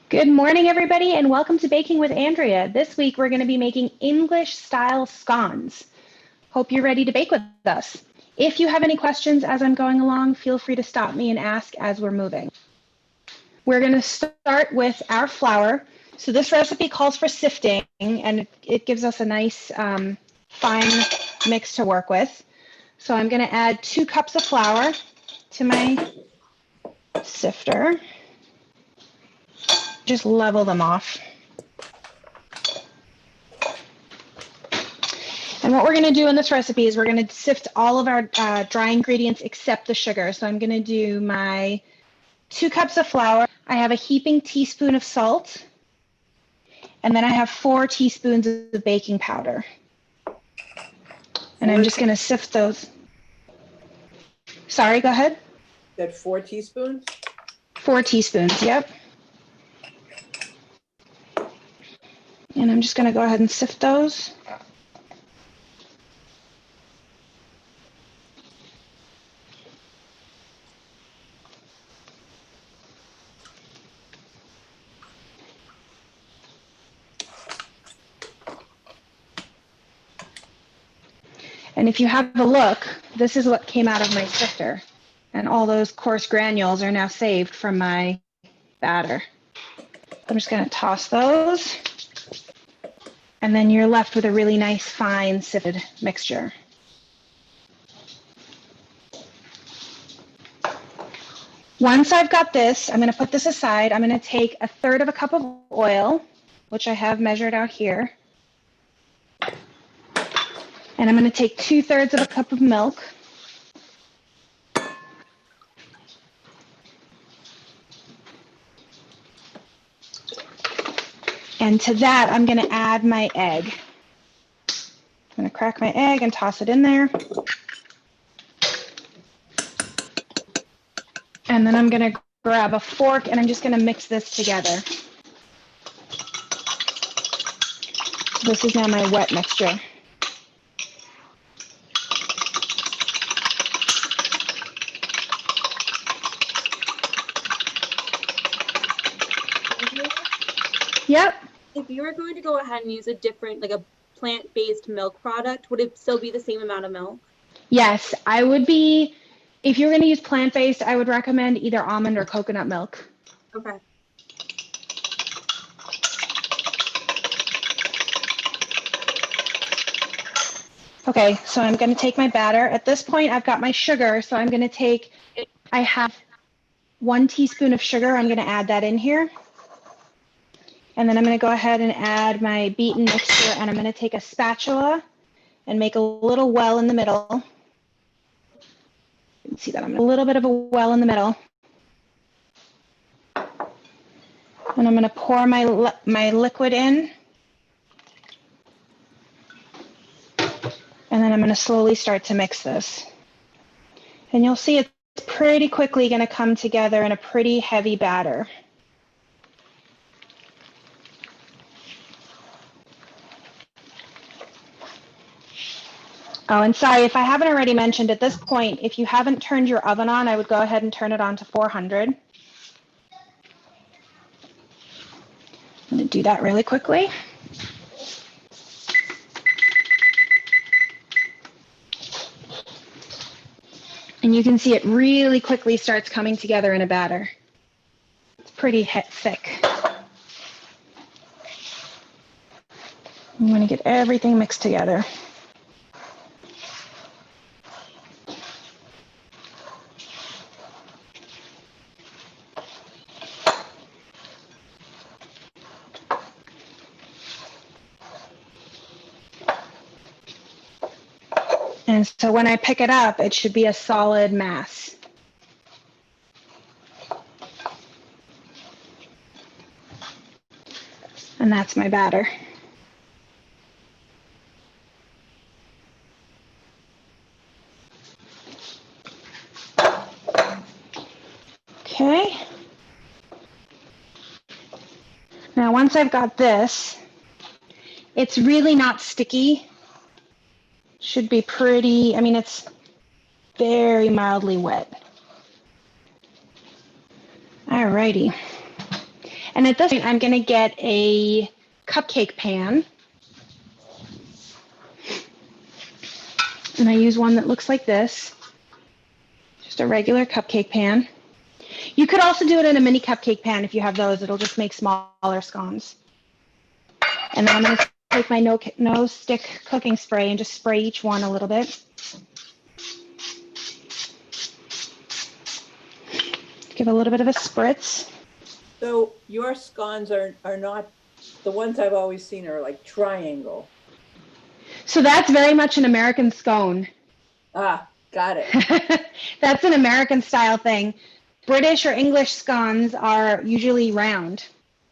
Good morning, everybody, and welcome to Baking with Andrea. This week, we're going to be making English-style scones. Hope you're ready to bake with us. If you have any questions as I'm going along, feel free to stop me and ask as we're moving. We're going to start with our flour. So this recipe calls for sifting, and it gives us a nice fine mix to work with. So I'm going to add 2 cups of flour to my sifter. Just level them off. And what we're going to do in this recipe is we're going to sift all of our dry ingredients except the sugar. So I'm going to do my 2 cups of flour. I have a heaping teaspoon of salt. And then I have 4 teaspoons of baking powder. And I'm just going to sift those. Sorry, go ahead. That 4 teaspoons? 4 teaspoons, yep. And I'm just going to go ahead and sift those. And if you have a look, this is what came out of my sifter. And all those coarse granules are now saved from my batter. I'm just going to toss those. And then you're left with a really nice, fine, sifted mixture. Once I've got this, I'm going to put this aside. I'm going to take 1/3 cup of oil, which I have measured out here. And I'm going to take 2/3 cup of milk. And to that, I'm going to add my egg. I'm going to crack my egg and toss it in there. And then I'm going to grab a fork and I'm just going to mix this together. This is now my wet mixture. Yep. If you were going to go ahead and use a different, like a plant-based milk product, would it still be the same amount of milk? Yes, I would be, if you're going to use plant-based, I would recommend either almond or coconut milk. Okay. Okay, so I'm going to take my batter. At this point, I've got my sugar, so I'm going to take, I have 1 teaspoon of sugar. I'm going to add that in here. And then I'm going to go ahead and add my beaten mixture, and I'm going to take a spatula and make a little well in the middle. You can see that I'm a little bit of a well in the middle. And I'm going to pour my liquid in. And then I'm going to slowly start to mix this. And you'll see it's pretty quickly going to come together in a pretty heavy batter. Oh, and sorry, if I haven't already mentioned, at this point, if you haven't turned your oven on, I would go ahead and turn it on to 400. I'm going to do that really quickly. And you can see it really quickly starts coming together in a batter. It's pretty thick. I'm going to get everything mixed together. And so when I pick it up, it should be a solid mass. And that's my batter. Okay. Now, once I've got this, it's really not sticky. Should be pretty, I mean, it's very mildly wet. Alrighty. And at this point, I'm going to get a cupcake pan. And I use one that looks like this, just a regular cupcake pan. You could also do it in a mini cupcake pan if you have those. It'll just make smaller scones. And then I'm going to take my no stick cooking spray and just spray each one a little bit. Give a little bit of a spritz. So your scones are not, the ones I've always seen are like triangle. So that's very much an American scone. Ah, got it. That's an American style thing. British or English scones are usually round.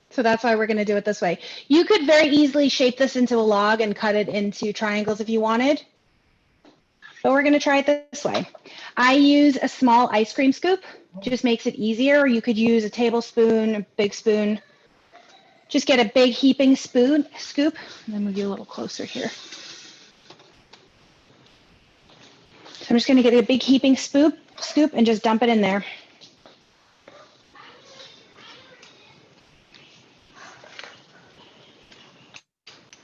So that's why we're going to do it this way. You could very easily shape this into a log and cut it into triangles if you wanted. But we're going to try it this way. I use a small ice cream scoop. Just makes it easier. Or you could use a tablespoon, a big spoon. Just get a big heaping scoop. And then move you a little closer here. So I'm just going to get a big heaping scoop and just dump it in there.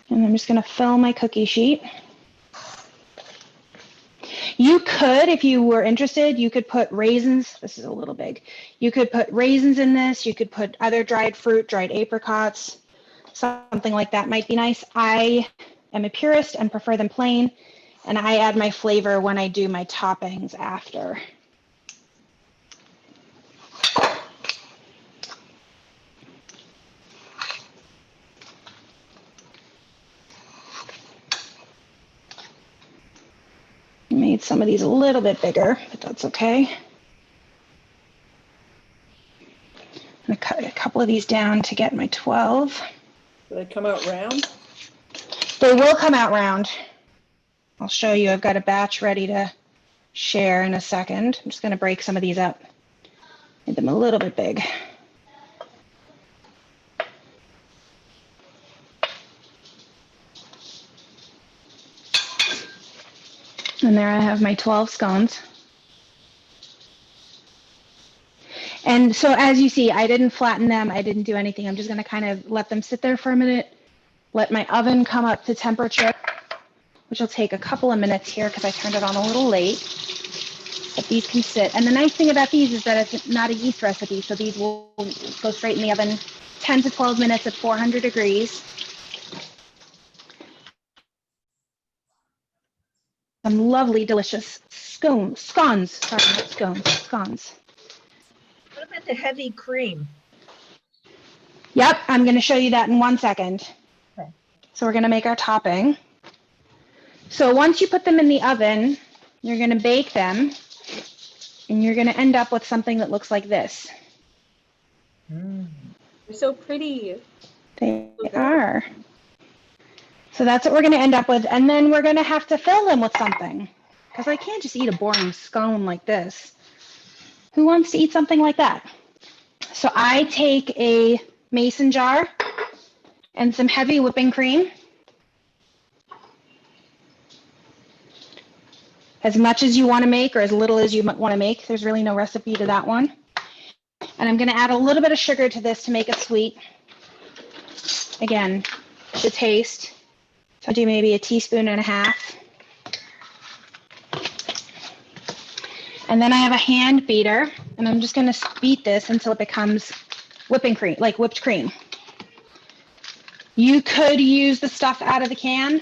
And I'm just going to fill my cookie sheet. You could, if you were interested, you could put raisins. This is a little big. You could put raisins in this. You could put other dried fruit, dried apricots, something like that might be nice. I am a purist and prefer them plain, and I add my flavor when I do my toppings after. Made some of these a little bit bigger, but that's okay. I'm going to cut a couple of these down to get my 12. Do they come out round? They will come out round. I'll show you. I've got a batch ready to share in a second. I'm just going to break some of these up. Make them a little bit big. And there I have my 12 scones. And so as you see, I didn't flatten them. I didn't do anything. I'm just going to kind of let them sit there for a minute, let my oven come up to temperature, which will take a couple of minutes here because I turned it on a little late. But these can sit. And the nice thing about these is that it's not a yeast recipe, so these will go straight in the oven 10 to 12 minutes at 400 degrees. Some lovely, delicious scones. Sorry, not scones, scones. What about the heavy cream? Yep, I'm going to show you that in 1 second. Okay. So we're going to make our topping. So once you put them in the oven, you're going to bake them, and you're going to end up with something that looks like this. They're so pretty. They are. So that's what we're going to end up with. And then we're going to have to fill them with something, because I can't just eat a boring scone like this. Who wants to eat something like that? So I take a mason jar and some heavy whipping cream. As much as you want to make or as little as you want to make. There's really no recipe to that one. And I'm going to add a little bit of sugar to this to make it sweet. Again, to taste. So I'll do maybe a teaspoon and a half. And then I have a hand beater, and I'm just going to beat this until it becomes whipping cream, like whipped cream. You could use the stuff out of the can.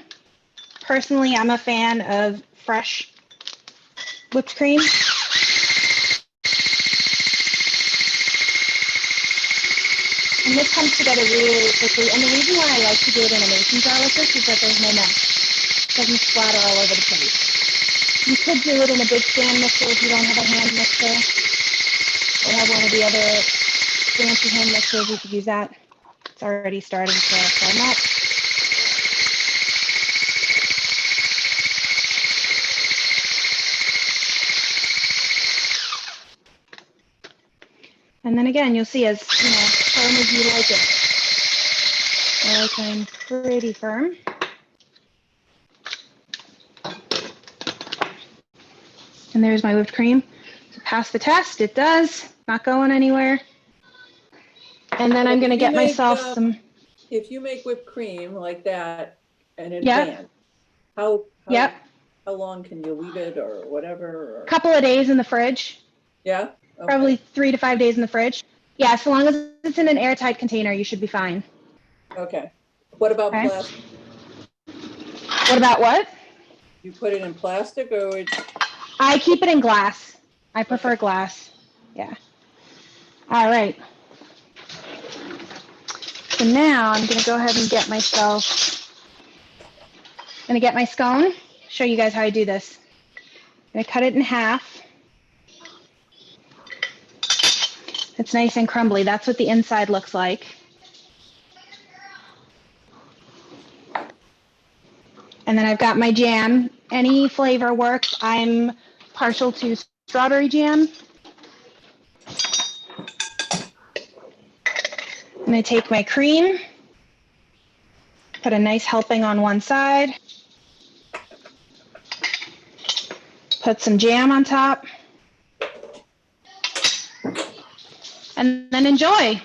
Personally, I'm a fan of fresh whipped cream. And this comes together really quickly. And the reason why I like to do it in a mason jar like this is that there's no mess. It doesn't splatter all over the place. You could do it in a big stand mixer if you don't have a hand mixer. Or have one of the other fancy hand mixers, you could use that. It's already starting to firm up. And then again, you'll see as firm as you like it. I like mine pretty firm. And there's my whipped cream. So pass the test. It does. Not going anywhere. And then I'm going to If you get make, myself some, If you make whipped cream like that in Yeah. advance, how Yep. how long can you leave it or whatever? Or, couple of days in the fridge, yeah. Okay. probably 3 to 5 days in the fridge. Yeah, so long as it's in an airtight container, you should be fine. Okay. What about Okay. plastic? What about what? You put it in plastic or I keep it in glass. I prefer Okay. glass. Yeah. All right. So now I'm going to go ahead and get myself, I'm going to get my scone, show you guys how I do this. I'm going to cut it in half. It's nice and crumbly. That's what the inside looks like. And then I've got my jam. Any flavor works. I'm partial to strawberry jam. I'm going to take my cream, put a nice helping on one side, put some jam on top, and then enjoy.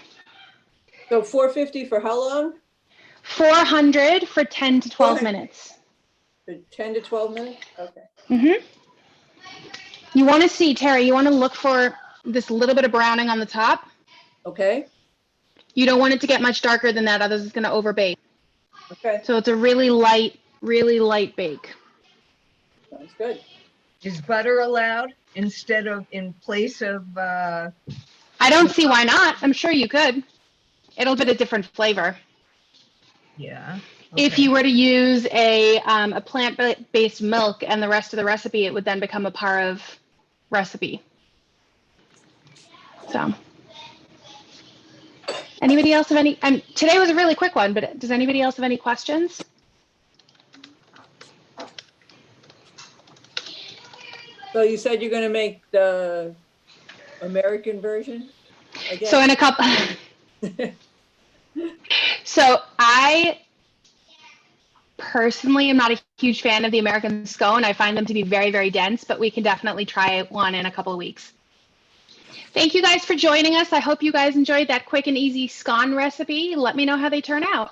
so 450 for how long? 400 for 10 to 12 minutes. For 10 to 12 minutes? Okay. Mm-hmm. You want to see, Terry, you want to look for this little bit of browning on the top. Okay. You don't want it to get much darker than that, otherwise it's going to overbake. Okay. So it's a really light bake. Sounds good. Is butter allowed instead of in place of, I don't see why not. I'm sure you could. It'll get a different flavor. yeah. If okay. you were to use a plant-based milk and the rest of the recipe, it would then become a part of recipe. So, anybody else have any? Today was a really quick one, but does anybody else have any questions? So you said you're going to make the American version again? So in a couple. So I personally am not a huge fan of the American scone. I find them to be very, very dense, but we can definitely try one in a couple of weeks. Thank you guys for joining us. I hope you guys enjoyed that quick and easy scone recipe. Let me know how they turn out.